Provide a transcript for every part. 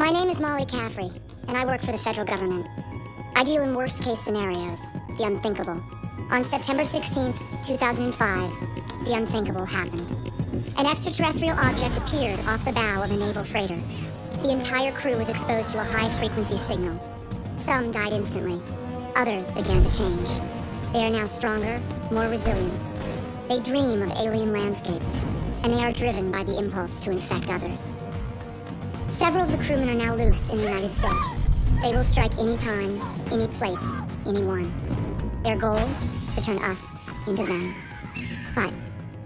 My name is Molly Caffrey, and I work for the federal government. I deal in worst-case scenarios, the unthinkable. On September 16th, 2005, the unthinkable happened. An extraterrestrial object appeared off the bow of a naval freighter. The entire crew was exposed to a high-frequency signal. Some died instantly. Others began to change. They are now stronger, more resilient. They dream of alien landscapes, and they are driven by the impulse to infect others. Several of the crewmen are now loose in the United States. They will strike any time, any place, anyone. Their goal? To turn us into them. But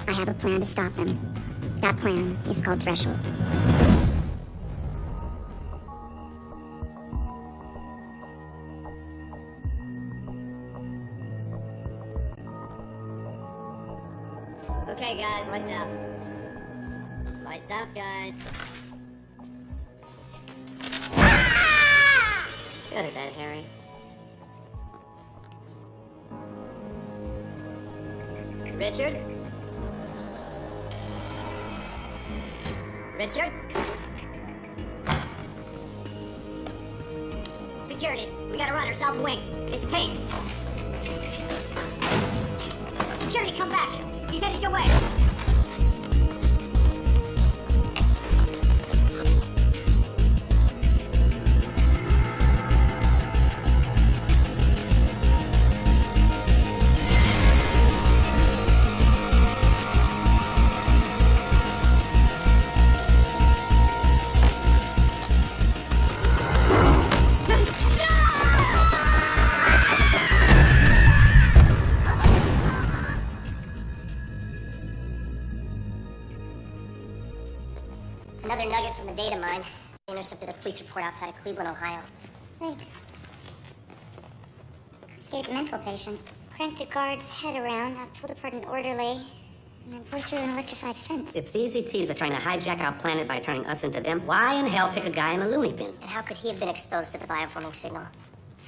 I have a plan to stop them. That plan is called Threshold. Okay, guys, lights out. Lights out, guys. Go to bed, Harry. Richard? Richard? Security, we gotta run her south wing. It's Tate. Security, come back. He's headed your way. Another nugget from the data mine. Intercepted a police report outside of Cleveland, Ohio. Thanks. Escaped mental patient. Cranked a guard's head around, pulled apart an orderly, and then tore through an electrified fence. If these ETs are trying to hijack our planet by turning us into them, why in hell pick a guy in a loony bin? And how could he have been exposed to the bioforming signal?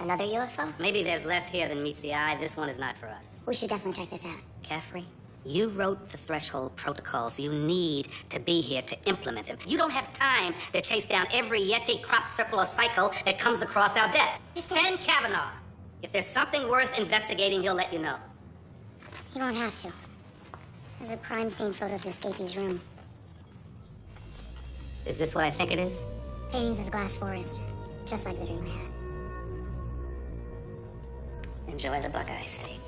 Another UFO? Maybe there's less here than meets the eye. This one is not for us. We should definitely check this out. Caffrey, you wrote the Threshold protocols. You need to be here to implement them. You don't have time to chase down every Yeti, crop circle, or cycle that comes across our desk. Send Kavanaugh. If there's something worth investigating, he'll let you know. He won't have to. There's a crime scene photo of the escapee's room. Is this what I think it is? Paintings of the glass forest, just like the dream I had. Enjoy the Buckeye State.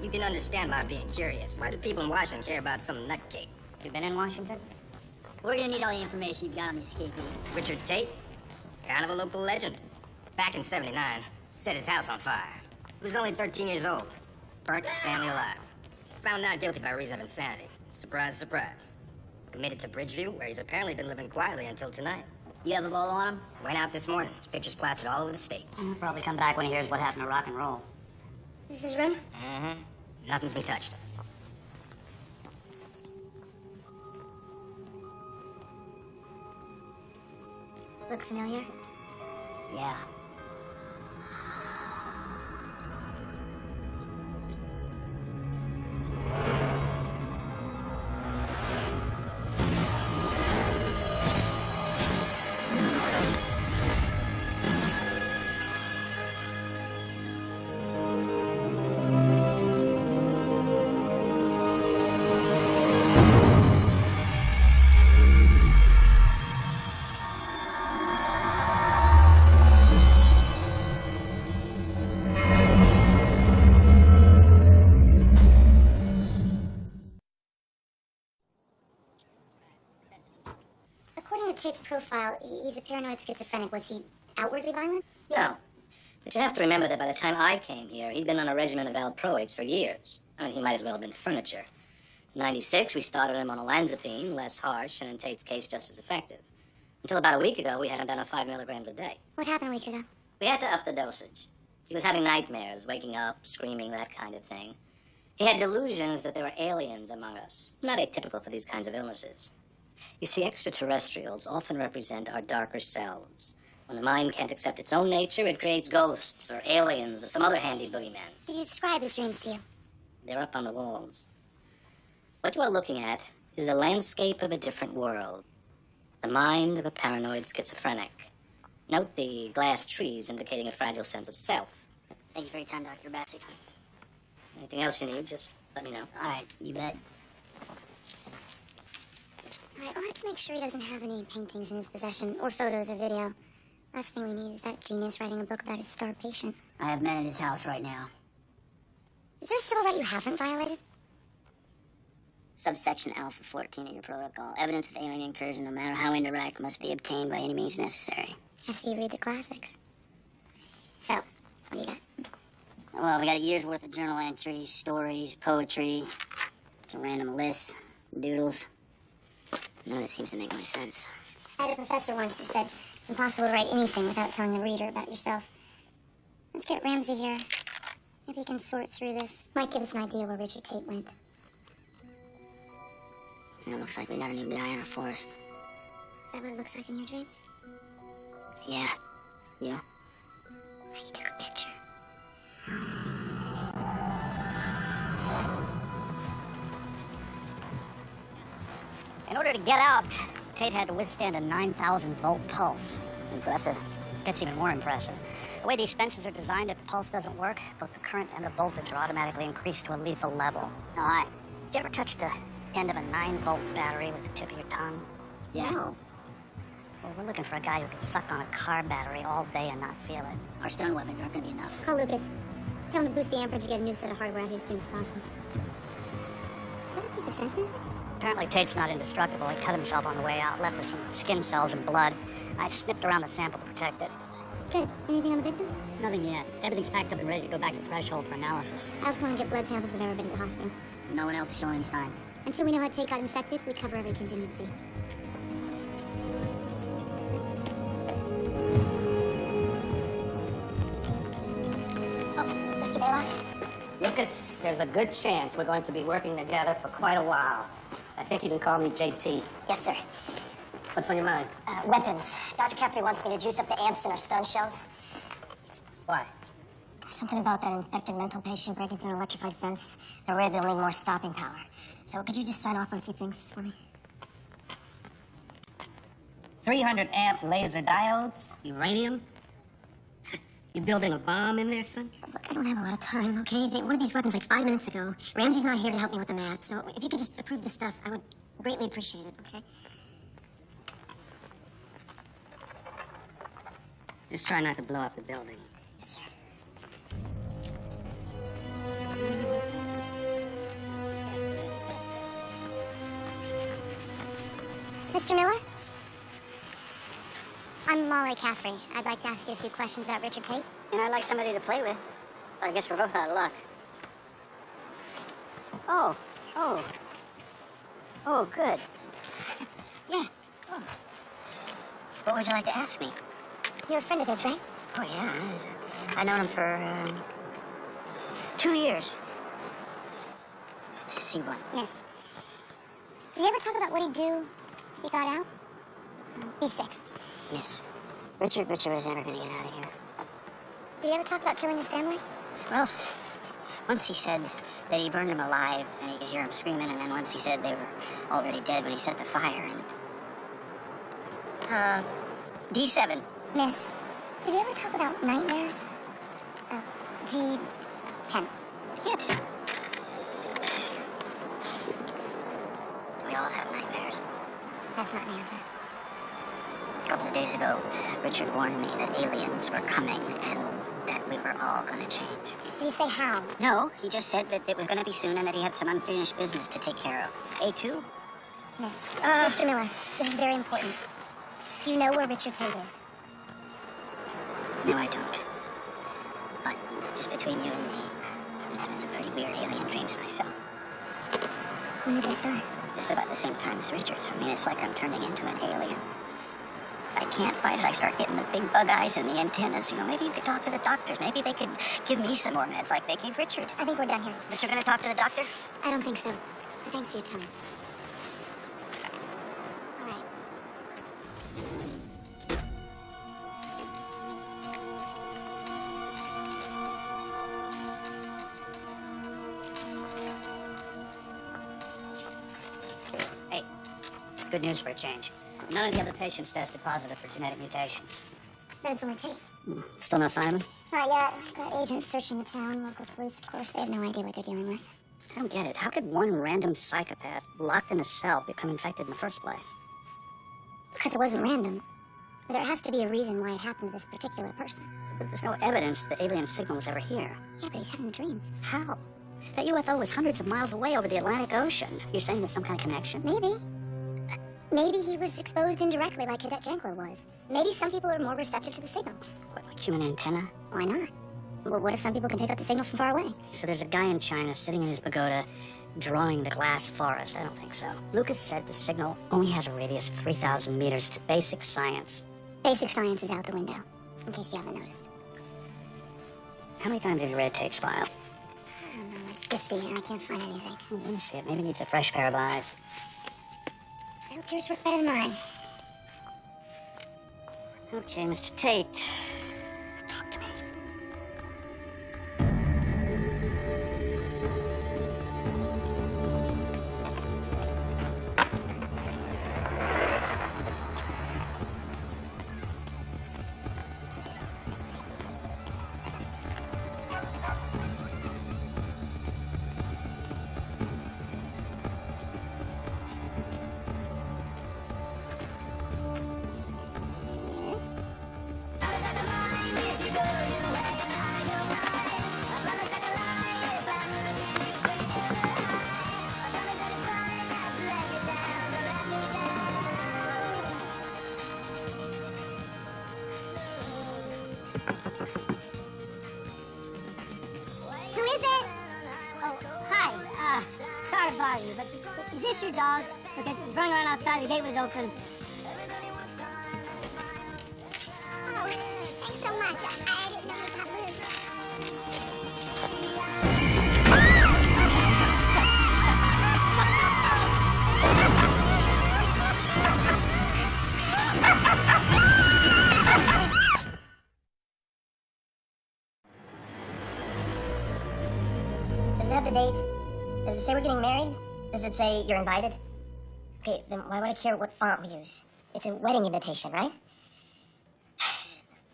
You can understand my being curious. Why do people in Washington care about some nutcake? You been in Washington? We're gonna need all the information you've got on the escapee. Richard Tate? He's kind of a local legend. Back in '79, set his house on fire. He was only 13 years old. Burnt his family alive. Found not guilty by reason of insanity. Surprise, surprise. Committed to Bridgeview, where he's apparently been living quietly until tonight. You have a bolo on him? Went out this morning. His picture's plastered all over the state. He'll probably come back when he hears what happened to rock and roll. Is this his room? Mm-hmm. Nothing's been touched. Look familiar? Yeah. According to Tate's profile, he's a paranoid schizophrenic. Was he outwardly violent? No. But you have to remember that by the time I came here, he'd been on a regimen of valproates for years. I mean, he might as well have been furniture. In '96, we started him on olanzapine, less harsh, and in Tate's case, just as effective. Until about a week ago, we had him down to 5 milligrams a day. What happened a week ago? We had to up the dosage. He was having nightmares, waking up, screaming, that kind of thing. He had delusions that there were aliens among us. Not atypical for these kinds of illnesses. You see, extraterrestrials often represent our darker selves. When the mind can't accept its own nature, it creates ghosts or aliens or some other handy boogeyman. Did he describe his dreams to you? They're up on the walls. What you are looking at is the landscape of a different world. The mind of a paranoid schizophrenic. Note the glass trees indicating a fragile sense of self. Thank you for your time, Dr. Bassi. Anything else you need, just let me know. All right, you bet. All right, well, let's make sure he doesn't have any paintings in his possession, or photos or video. Last thing we need is that genius writing a book about his star patient. I have men at his house right now. Is there a civil right you haven't violated? Subsection Alpha 14 in your protocol. Evidence of alien incursion, no matter how indirect, must be obtained by any means necessary. I see you read the classics. So, what do you got? Well, we got a year's worth of journal entries, stories, poetry, some random lists, doodles. None of it seems to make much sense. I had a professor once who said it's impossible to write anything without telling the reader about yourself. Let's get Ramsey here. Maybe he can sort through this. Might give us an idea where Richard Tate went. It looks like we got a new guy in our forest. Is that what it looks like in your dreams? Yeah. You? He took a picture. In order to get out, Tate had to withstand a 9,000-volt pulse. Impressive. That's even more impressive. The way these fences are designed, if the pulse doesn't work, both the current and the voltage are automatically increased to a lethal level. Oh, hi. Did you ever touch the end of a 9-volt battery with the tip of your tongue? Yeah. No. Well, we're looking for a guy who can suck on a car battery all day and not feel it. Our stun weapons aren't going to be enough. Call Lucas. Tell him to boost the amperage to get a new set of hardware out here as soon as possible. Is that a piece of fence music? Apparently Tate's not indestructible. He cut himself on the way out, left us some skin cells and blood. I snipped around the sample to protect it. Good. Anything on the victims? Nothing yet. Everything's packed up and ready to go back to Threshold for analysis. I also want to get blood samples of everybody at the hospital. No one else is showing any signs. Until we know how Tate got infected, we cover every contingency. Oh, Mr. Baylock? Lucas, there's a good chance we're going to be working together for quite a while. I think you can call me JT. Yes, sir. What's on your mind? Weapons. Dr. Caffrey wants me to juice up the amps in our stun shells. Why? Something about that infected mental patient breaking through an electrified fence. They're worried they'll need more stopping power. So could you just sign off on a few things for me? 300 amp laser diodes? Uranium? You building a bomb in there, son? Look, I don't have a lot of time, okay? They ordered these weapons like 5 minutes ago. Ramsey's not here to help me with the math, so if you could just approve the stuff, I would greatly appreciate it, okay? Just try not to blow up the building. Yes, sir. Mr. Miller? I'm Molly Caffrey. I'd like to ask you a few questions about Richard Tate. And I'd like somebody to play with. But I guess we're both out of luck. Oh, good. Yeah. Oh. What would you like to ask me? You're a friend of his, right? Oh, yeah. I've known him for 2 years. C1. Yes. Did he ever talk about what he'd do if he got out? B6. Yes. Richard was never going to get out of here. Did he ever talk about killing his family? Well, once he said that he burned them alive and he could hear them screaming, and then once he said they were already dead when he set the fire, and... D7. Miss, did he ever talk about nightmares? G10. Yes. We all have nightmares. That's not an answer. A couple of days ago, Richard warned me that aliens were coming and that we were all going to change. Did he say how? No, he just said that it was going to be soon and that he had some unfinished business to take care of. A2? Miss, Mr. Miller, this is very important. Do you know where Richard Tate is? No, I don't. But just between you and me, I'm having some pretty weird alien dreams myself. When did they start? Just about the same time as Richard's. I mean, it's like I'm turning into an alien. I can't fight it. I start getting the big bug eyes and the antennas. You know, maybe you could talk to the doctors. Maybe they could give me some more meds like they gave Richard. I think we're done here. But you're going to talk to the doctor? I don't think so. But thanks for your time. All right. Good news for a change. None of the other patients tested positive for genetic mutations. Then it's only Tate. Still no sign of him? Not yet. Got agents searching the town, local police, of course. They have no idea what they're dealing with. I don't get it. How could one random psychopath locked in a cell become infected in the first place? Because it wasn't random. There has to be a reason why it happened to this particular person. But there's no evidence the alien signal was ever here. Yeah, but he's having dreams. How? That UFO was hundreds of miles away over the Atlantic Ocean. You're saying there's some kind of connection? Maybe. Maybe he was exposed indirectly like Cadet Jankler was. Maybe some people are more receptive to the signal. What, like human antenna? Why not? Well, what if some people can pick up the signal from far away? So there's a guy in China sitting in his pagoda drawing the glass forest. I don't think so. Lucas said the signal only has a radius of 3,000 meters. It's basic science. Basic science is out the window, in case you haven't noticed. How many times have you read Tate's file? I don't know, like 50, and I can't find anything. Let me see it. Maybe it needs a fresh pair of eyes. I hope yours work better than mine. Okay, Mr. Tate. Talk to me. Who is it? Oh, hi. Sorry to bother you, but is this your dog? Because it's running around outside, the gate was open. Oh, thanks so much. I didn't know he got loose. Does it have the date? Does it say we're getting married? Does it say you're invited? Okay, then why would I care what font we use? It's a wedding invitation, right?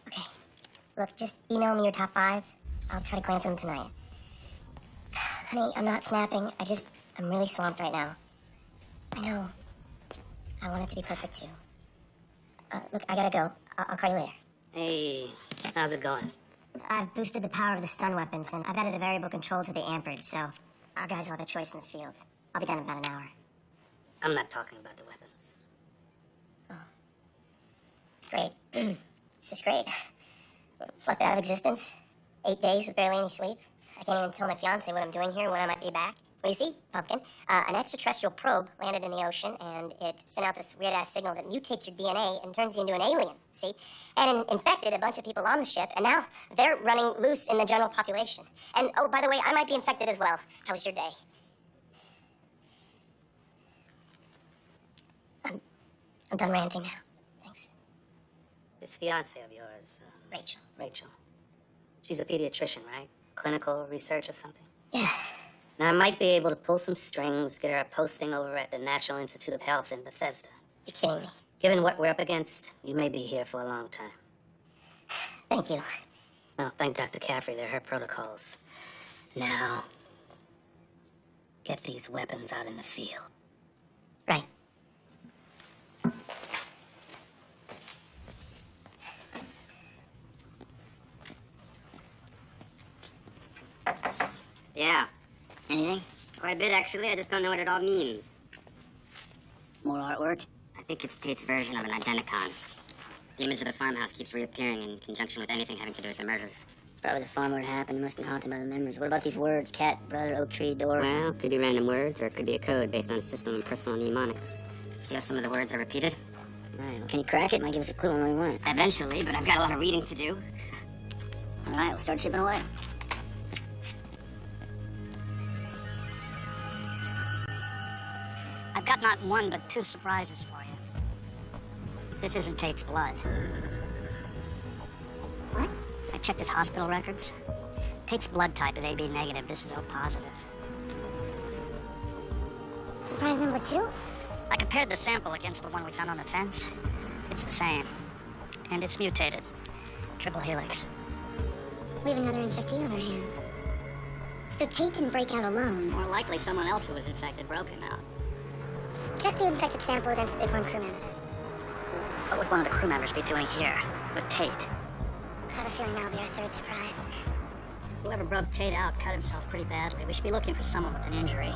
Okay. Look, just email me your top 5. I'll try to glance at them tonight. Honey, I'm not snapping. I'm really swamped right now. I know. I want it to be perfect, too. Look, I gotta go. I'll call you later. Hey, how's it going? I've boosted the power of the stun weapons, and I've added a variable control to the amperage, so our guys will have a choice in the field. I'll be done in about an hour. I'm not talking about the weapons. It's great. It's just great. Plucked out of existence. 8 days with barely any sleep. I can't even tell my fiance what I'm doing here, when I might be back. Well, you see, Pumpkin, an extraterrestrial probe landed in the ocean, and it sent out this weird-ass signal that mutates your DNA and turns you into an alien, see? And infected a bunch of people on the ship, and now they're running loose in the general population. And, oh, by the way, I might be infected as well. How was your day? I'm done ranting now. Thanks. This fiance of yours, Rachel. Rachel. She's a pediatrician, right? Clinical research or something? Yeah. Now, I might be able to pull some strings, get her a posting over at the National Institute of Health in Bethesda. You're kidding me. Given what we're up against, you may be here for a long time. Thank you. Well, thank Dr. Caffrey. They're her protocols. Now, get these weapons out in the field. Right. Yeah. Anything? Quite a bit, actually. I just don't know what it all means. More artwork? I think it's Tate's version of an identicon. The image of the farmhouse keeps reappearing in conjunction with anything having to do with the murders. Probably the farm where it happened. He must be haunted by the memories. What about these words? Cat, brother, oak tree, door. Well, it could be random words, or it could be a code based on a system of personal mnemonics. See how some of the words are repeated? Right, well, can you crack it? Might give us a clue on where we went. Eventually, but I've got a lot of reading to do. All right, we'll start chipping away. I've got not one, but 2 surprises for you. This isn't Tate's blood. What? I checked his hospital records. Tate's blood type is AB negative. This is O positive. Surprise number 2? I compared the sample against the one we found on the fence. It's the same. And it's mutated. Triple helix. We have another infectee on our hands. So Tate didn't break out alone. More likely someone else who was infected broke him out. Check the infected sample against the Bighorn crew manifest. What would one of the crew members be doing here with Tate? I have a feeling that'll be our third surprise. Whoever broke Tate out cut himself pretty badly. We should be looking for someone with an injury.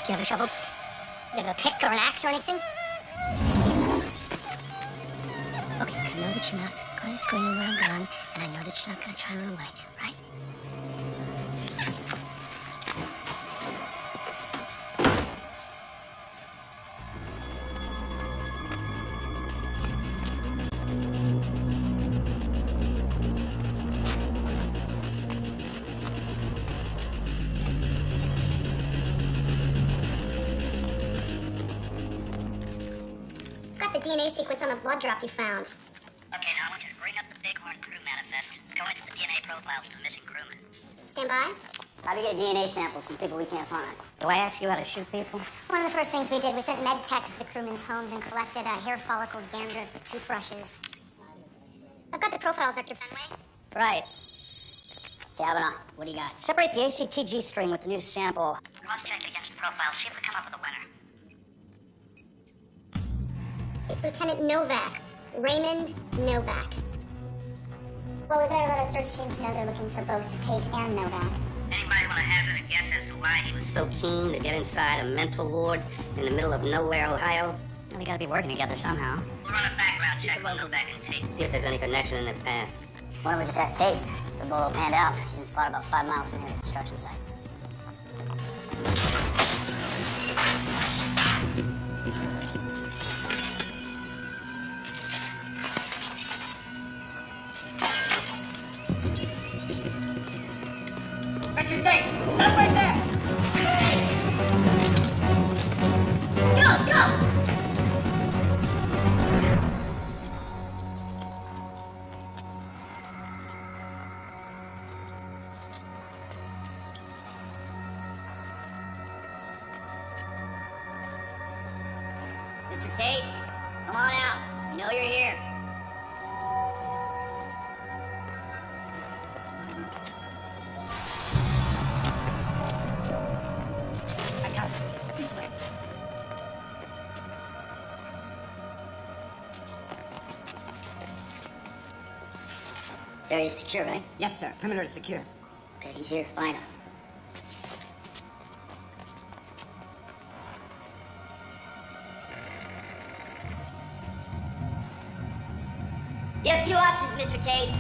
Do you have a shovel? You have a pick or an axe or anything? Okay, I know that you're not going to scream when I'm gone, and I know that you're not going to try to run away, right? Got the DNA sequence on the blood drop you found. Okay, now I want you to bring up the Bighorn crew manifest. Go into the DNA profiles of the missing crewmen. Stand by. How do you get DNA samples from people we can't find? Do I ask you how to shoot people? One of the first things we did, we sent med techs to the crewmen's homes and collected hair follicle dander toothbrushes. I've got the profiles, Dr. Fenway. Right. Kavanaugh, what do you got? Separate the ACTG string with the new sample. Cross-check it against the profile. See if we come up with a winner. It's Lieutenant Novak. Raymond Novak. Well, we better let our search teams know they're looking for both Tate and Novak. Anybody want to hazard a guess as to why he was so keen to get inside a mental ward in the middle of nowhere, Ohio? Well, they gotta be working together somehow. We'll run a background check on Novak and Tate. See if there's any connection in their past. Why don't we just ask Tate? The bolo panned out. He's been spotted about 5 miles from here at the construction site. Richard Tate, stop right there! Go! Mr. Tate, come on out. We know you're here. I got it. This way. This area's secure, right? Yes, sir. Perimeter is secure. Okay, he's here. Find him. You have 2 options, Mr. Tate.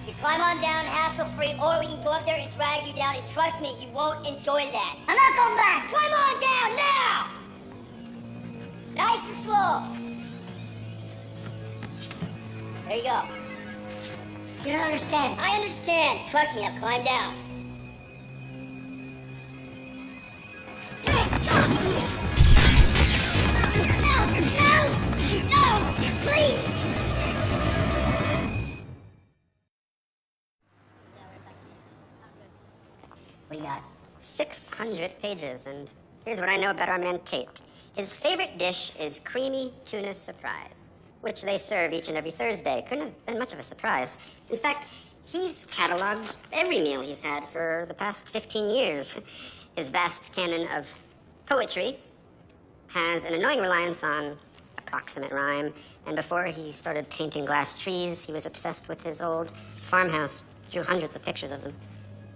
You climb on down hassle-free, or we can go up there and drag you down, and trust me, you won't enjoy that. I'm not going back! Climb on down, now! Nice and slow. There you go. You don't understand. I understand. Trust me, I'll climb down. No! Please! What do you got? 600 pages, and here's what I know about our man Tate. His favorite dish is creamy tuna surprise, which they serve each and every Thursday. Couldn't have been much of a surprise. In fact, he's cataloged every meal he's had for the past 15 years. His vast canon of poetry has an annoying reliance on approximate rhyme, and before he started painting glass trees, he was obsessed with his old farmhouse. Drew hundreds of pictures of them.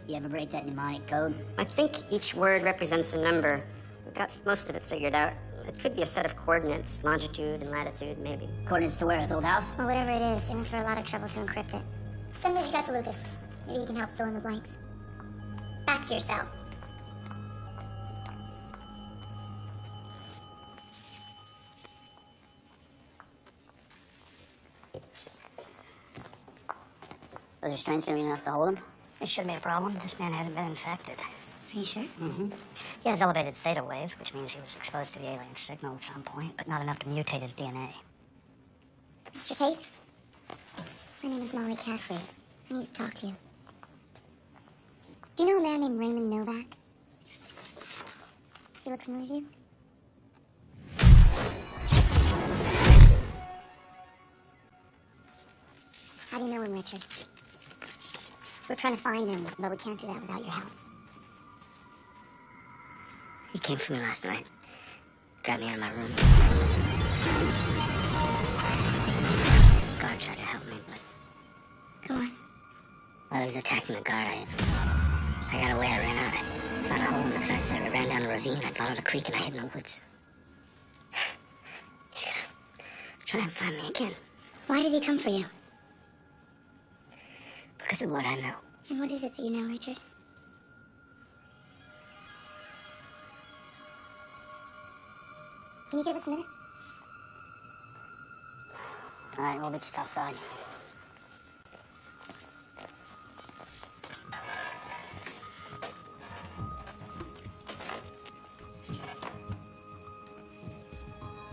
You ever break that mnemonic code? I think each word represents a number. I've got most of it figured out. It could be a set of coordinates, longitude and latitude, maybe. Coordinates to where? His old house? Well, whatever it is, you're in for a lot of trouble to encrypt it. Send what you got to Lucas. Maybe he can help fill in the blanks. Back to your cell. Those restraints gonna be enough to hold him? It shouldn't be a problem. This man hasn't been infected. Are you sure? Mm-hmm. He has elevated theta waves, which means he was exposed to the alien signal at some point, but not enough to mutate his DNA. Mr. Tate? My name is Molly Caffrey. I need to talk to you. Do you know a man named Raymond Novak? Does he look familiar to you? How do you know him, Richard? We're trying to find him, but we can't do that without your help. He came for me last night. Grabbed me out of my room. Guard tried to help me, but... Go on. While he was attacking the guard, I got away, I ran out. I found a hole in the fence, I ran down a ravine, I followed a creek, and I hid in the woods. He's gonna try and find me again. Why did he come for you? Because of what I know. And what is it that you know, Richard? Can you give us a minute? All right, we'll be just outside.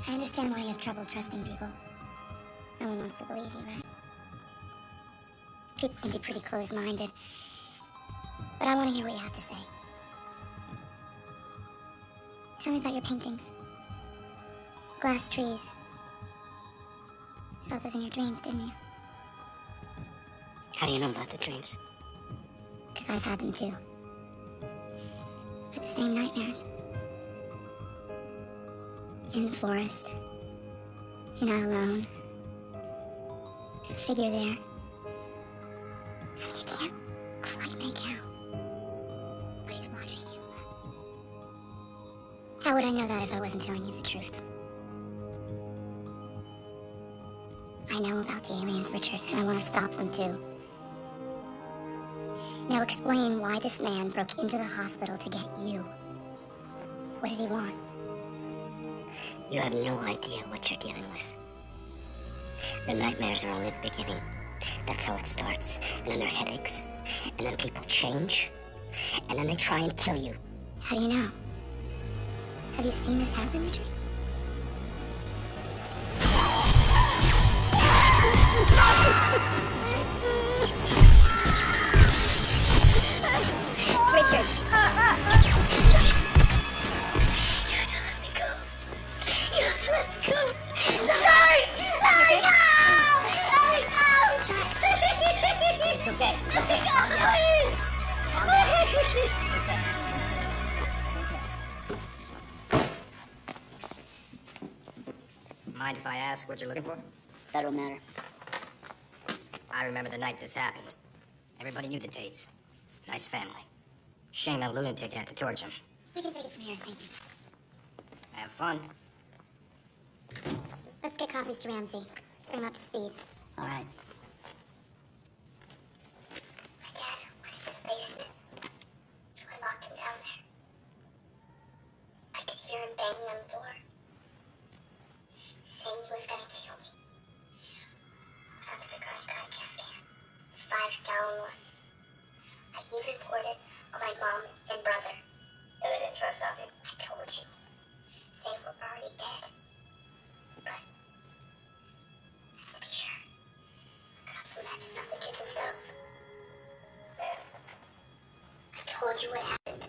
I understand why you have trouble trusting people. No one wants to believe you, right? People can be pretty closed-minded. But I want to hear what you have to say. Tell me about your paintings. Glass trees. Saw those in your dreams, didn't you? How do you know about the dreams? Because I've had them too. But the same nightmares. In the forest. You're not alone. There's a figure there. Something you can't quite make out. But he's watching you. How would I know that if I wasn't telling you the truth? I know about the aliens, Richard, and I want to stop them too. Now explain why this man broke into the hospital to get you. What did he want? You have no idea what you're dealing with. The nightmares are only the beginning. That's how it starts. And then there are headaches. And then people change. And then they try and kill you. How do you know? Have you seen this happen, Richard? Richard! It's okay. It's okay. Mind if I ask what you're looking for? Federal matter. I remember the night this happened. Everybody knew the Tates. Nice family. Shame a lunatic had to torch him. We can take it from here, thank you. Have fun. Let's get copies to Ramsey. Bring him up to speed. All right. My dad went into the basement, so I locked him down there. I could hear him banging on the door, saying he was gonna kill me. I went out to the garage, got a gas can, a 5-gallon one. I even poured it on my mom and brother. And they didn't trust out you. I told you, they were already dead. But I have to be sure. Grab some matches off the kitchen stove. Man, I told you what happened.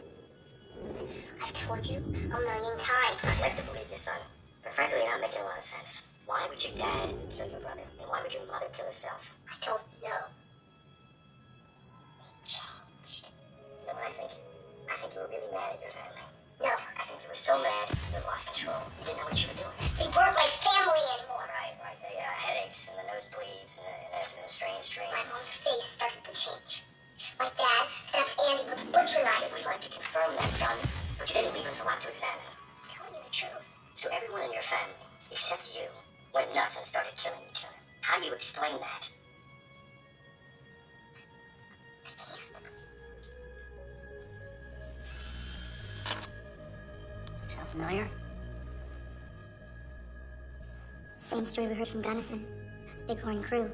I've told you a million times. I'd like to believe you, son. But frankly, you're not making a lot of sense. Why would your dad kill your brother? And why would your mother kill herself? I don't know. They changed. You know what I think? I think you were really mad at your family. No, I think you were so mad you lost control. You didn't know what you were doing. they weren't my family anymore. Right. The headaches and the nosebleeds and the strange dreams. My mom's face started to change. My dad stabbed Andy with a butcher knife. We'd like to confirm that, son, but you didn't leave us a lot to examine. I'm telling you the truth. So everyone in your family, except you, went nuts and started killing each other. How do you explain that? I can't. Sound familiar? Same story we heard from Gunnison. The Bighorn crew.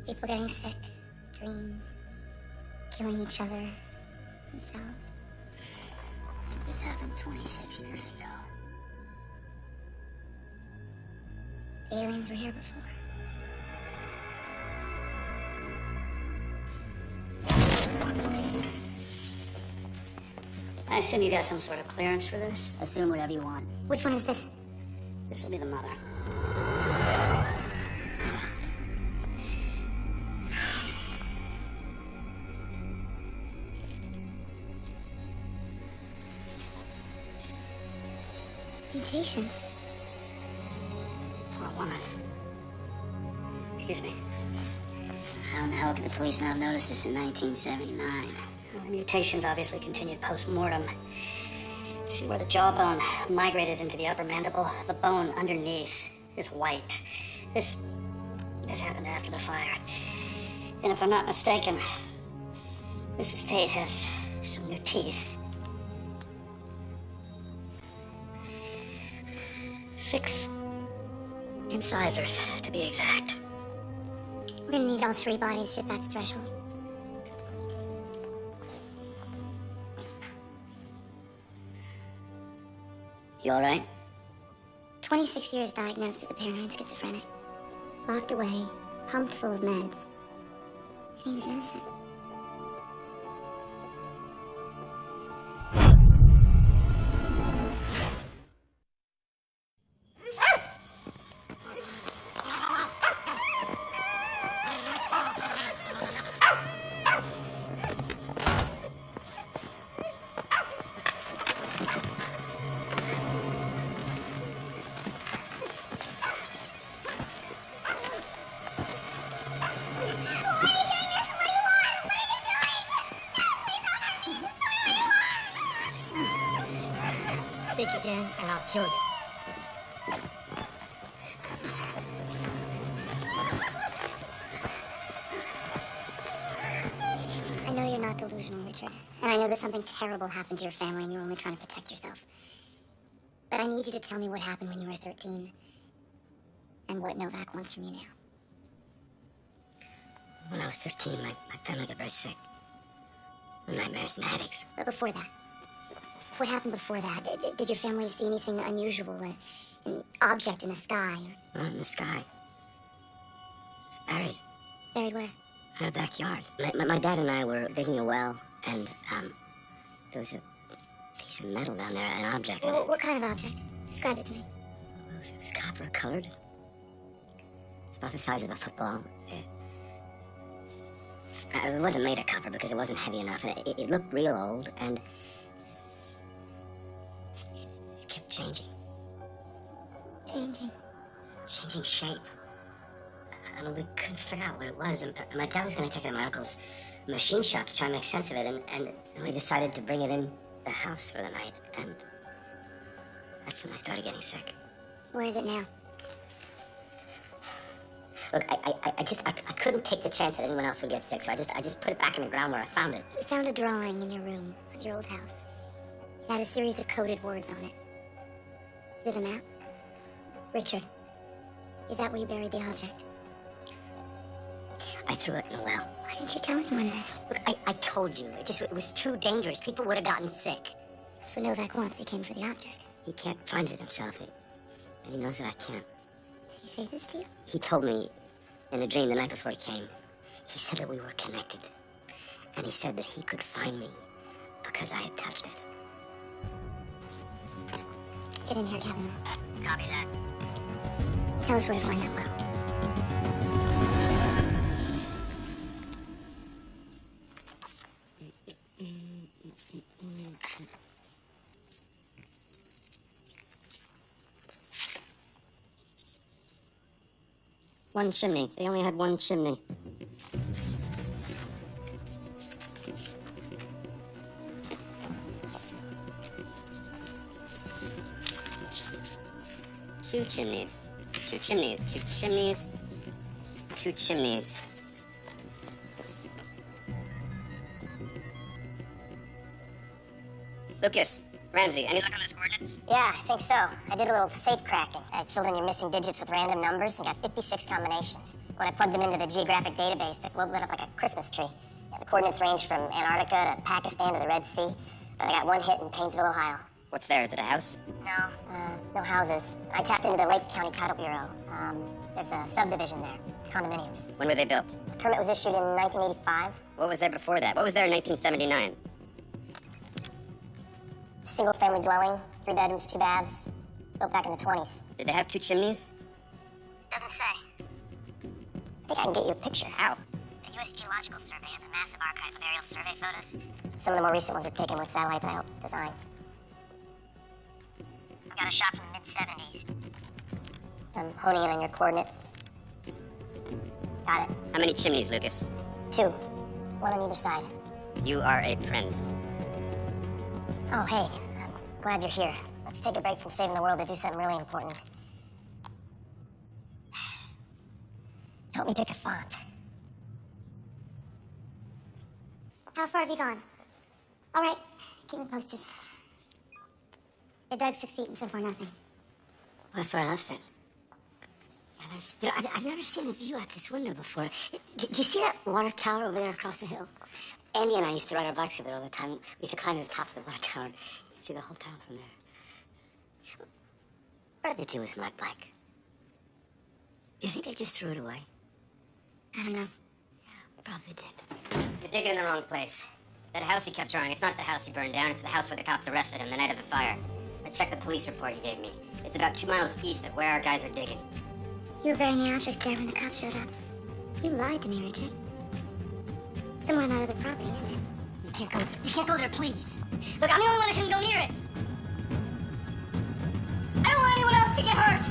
People getting sick. dreams, killing each other, themselves. I think this happened 26 years ago. The aliens were here before. I assume you got some sort of clearance for this? Assume whatever you want. Which one is this? This will be the mother. Mutations. Poor woman. Excuse me. How in the hell could the police not notice this in 1979? Well, the mutations obviously continued post-mortem. See where the jawbone migrated into the upper mandible? The bone underneath is white. This happened after the fire. And if I'm not mistaken, Mrs. Tate has some new teeth. 6 incisors, to be exact. We're gonna need all 3 bodies shipped back to Threshold. You all right? 26 years diagnosed as a paranoid schizophrenic. Locked away, pumped full of meds. And he was innocent. Speak again, and I'll kill you. I know you're not delusional, Richard. And I know that something terrible happened to your family and you're only trying to protect yourself. But I need you to tell me what happened when you were 13. And what Novak wants from you now. When I was 13, my family got very sick. Nightmares and headaches. But before that, what happened before that? Did your family see anything unusual? An object in the sky? Not in the sky. It's buried Buried where? in our backyard. My dad and I were digging a well, and there was a piece of metal down there, an object. What kind of object? Describe it to me. It was copper colored. It's about the size of a football. It wasn't made of copper because it wasn't heavy enough, and it looked real old, and it kept changing. Changing shape. And we couldn't figure out what it was, and my dad was going to take it to my uncle's machine shop to try and make sense of it, and we decided to bring it in the house for the night, and that's when I started getting sick. Where is it now? Look, I couldn't take the chance that anyone else would get sick, so I just put it back in the ground where I found it. You found a drawing in your room of your old house. It had a series of coded words on it. Is it a map? Richard, is that where you buried the object? I threw it in a well. Why didn't you tell anyone this? Look, I told you. It was too dangerous. People would have gotten sick. That's what Novak wants. He came for the object. He can't find it himself, and he knows that I can't. Did he say this to you? He told me in a dream the night before he came. He said that we were connected, and he said that he could find me because I had touched it. Get in here, Kavanaugh. Copy that. Tell us where to find that well. One chimney. They only had one chimney. Two chimneys. Two chimneys. Two chimneys. Two chimneys. Lucas, Ramsey, any luck on those coordinates? Yeah, I think so. I did a little safe cracking. I filled in your missing digits with random numbers and got 56 combinations. When I plugged them into the geographic database, the globe lit up like a Christmas tree. The coordinates range from Antarctica to Pakistan to the Red Sea. But I got one hit in Painesville, Ohio. What's there? Is it a house? No houses. I tapped into the Lake County Title Bureau. There's a subdivision there, condominiums. When were they built? The permit was issued in 1985. What was there before that? What was there in 1979? Single-family dwelling, 3 bedrooms, 2 baths, built back in the 20s. Did they have 2 chimneys? Doesn't say. I think I can get you a picture. How? The U.S. Geological Survey has a massive archive of aerial survey photos. Some of the more recent ones are taken with satellites I helped design. I've got a shot from the mid-70s. I'm honing in on your coordinates. Got it. How many chimneys, Lucas? 2. One on either side. You are a prince. Oh, hey. I'm glad you're here. Let's take a break from saving the world to do something really important. Help me pick a font. How far have you gone? All right, keep me posted. The Doug's 6 feet and so far nothing. That's where I left it. I've never seen the view out this window before. Do you see that water tower over there across the hill? Andy and I used to ride our bikes over it all the time. We used to climb to the top of the water tower and see the whole town from there. What did they do with my bike? Do you think they just threw it away? I don't know. Yeah, probably did. You're digging in the wrong place. That house he kept drawing, it's not the house he burned down, it's the house where the cops arrested him the night of the fire. I checked the police report you gave me. It's about 2 miles east of where our guys are digging. You were burying the object there when the cops showed up. You lied to me, Richard. Somewhere on that other property, isn't it? You can't go there, please. Look, I'm the only one that can go near it. I don't want anyone else to get hurt.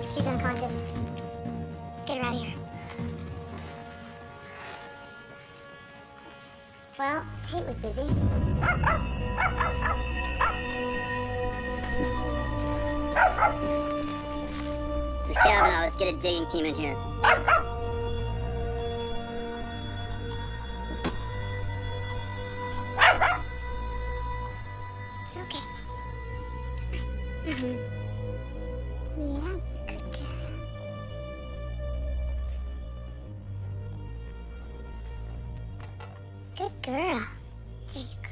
She's unconscious. Let's get her out of here. Well, Tate was busy. This is Kavanaugh, let's get a digging team in here. It's okay. Mm-hmm. Yeah, good girl. Good girl. There you go.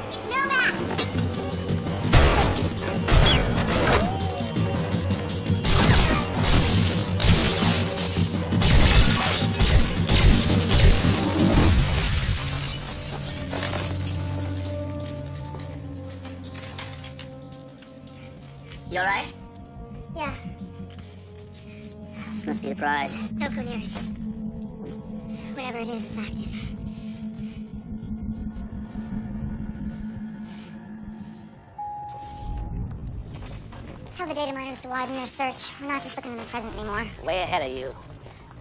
It's Novak! You alright? Yeah, This must be the prize. don't go near it. Whatever it is, it's active. Tell the data miners to widen their search. We're not just looking in the present anymore. Way ahead of you.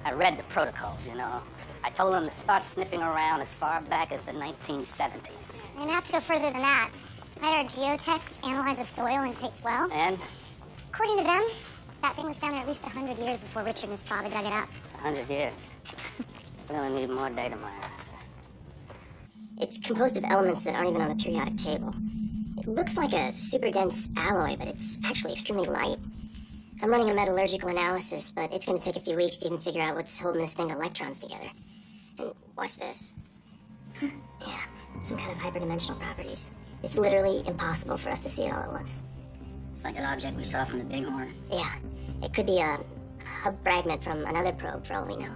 I read the protocols, you know. I told them to start sniffing around as far back as the 1970s. We're gonna have to go further than that. I had our geotechs analyze the soil in Tate's well. And According to them, that thing was down there at least 100 years before Richard and his father dug it up. 100 years. Really need more data miners. It's composed of elements that aren't even on the periodic table. It looks like a super dense alloy, but it's actually extremely light. I'm running a metallurgical analysis, but it's going to take a few weeks to even figure out what's holding this thing's electrons together. And watch this. Yeah, some kind of hyperdimensional properties. It's literally impossible for us to see it all at once. It's like an object we saw from the Bighorn. Yeah, it could be a hub fragment from another probe, for all we know.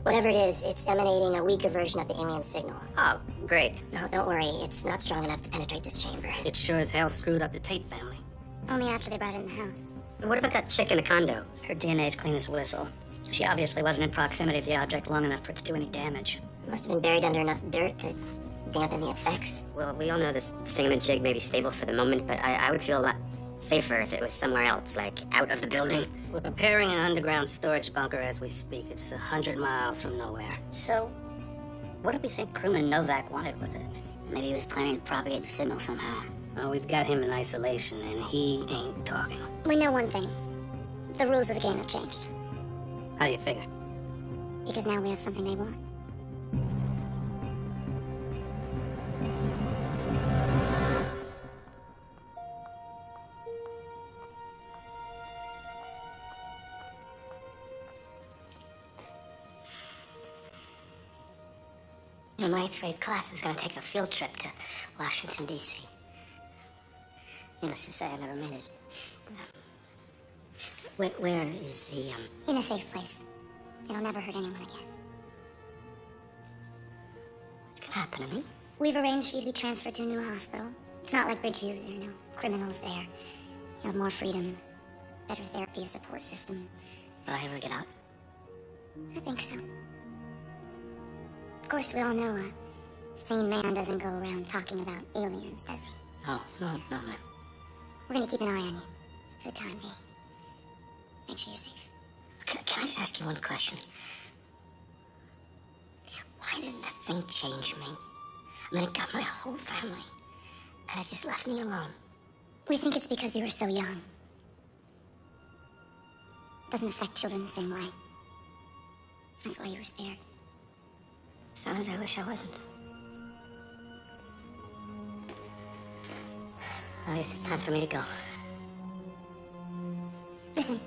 Whatever it is, it's emanating a weaker version of the alien signal. Oh, great. No, don't worry, it's not strong enough to penetrate this chamber. It sure as hell screwed up the Tate family. Only after they brought it in the house. What about that chick in the condo? Her DNA's clean as a whistle. She obviously wasn't in proximity of the object long enough for it to do any damage. It must have been buried under enough dirt to dampen the effects. Well, we all know this thingamajig may be stable for the moment, but I would feel a lot safer if it was somewhere else, like out of the building. We're preparing an underground storage bunker as we speak. It's 100 miles from nowhere. So, what do we think crewman Novak wanted with it? Maybe he was planning to propagate the signal somehow. Well, we've got him in isolation, and he ain't talking. We know one thing. The rules of the game have changed. How do you figure? Because now we have something they want. You know, my 8th grade class was going to take a field trip to Washington, D.C. Needless to say, I never made it. Where is the, In a safe place. It'll never hurt anyone again. What's going to happen to me? We've arranged for you to be transferred to a new hospital. It's not like Bridgeview. There are no criminals there. You'll have more freedom, better therapy, a support system. Will I ever get out? I think so. Of course, we all know a sane man doesn't go around talking about aliens, does he? No. We're gonna keep an eye on you for the time being. Make sure you're safe. Can I just ask you one question? Why didn't that thing change me? I mean, it got my whole family, and it just left me alone. We think it's because you were so young. Doesn't affect children the same way. That's why you were spared. Sometimes I wish I wasn't. I guess it's time for me to go. Listen.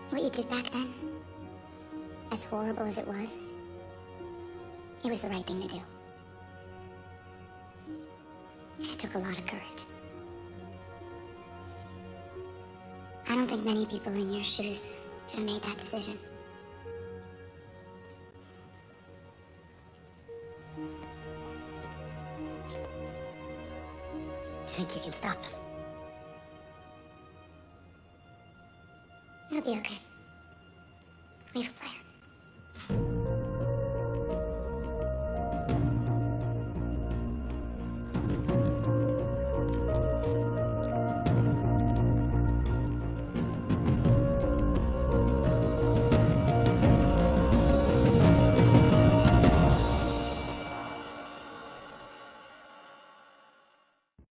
What you did back then, as horrible as it was the right thing to do. And it took a lot of courage. I don't think many people in your shoes could have made that decision. Do you think you can stop them? It'll be okay. We have a plan.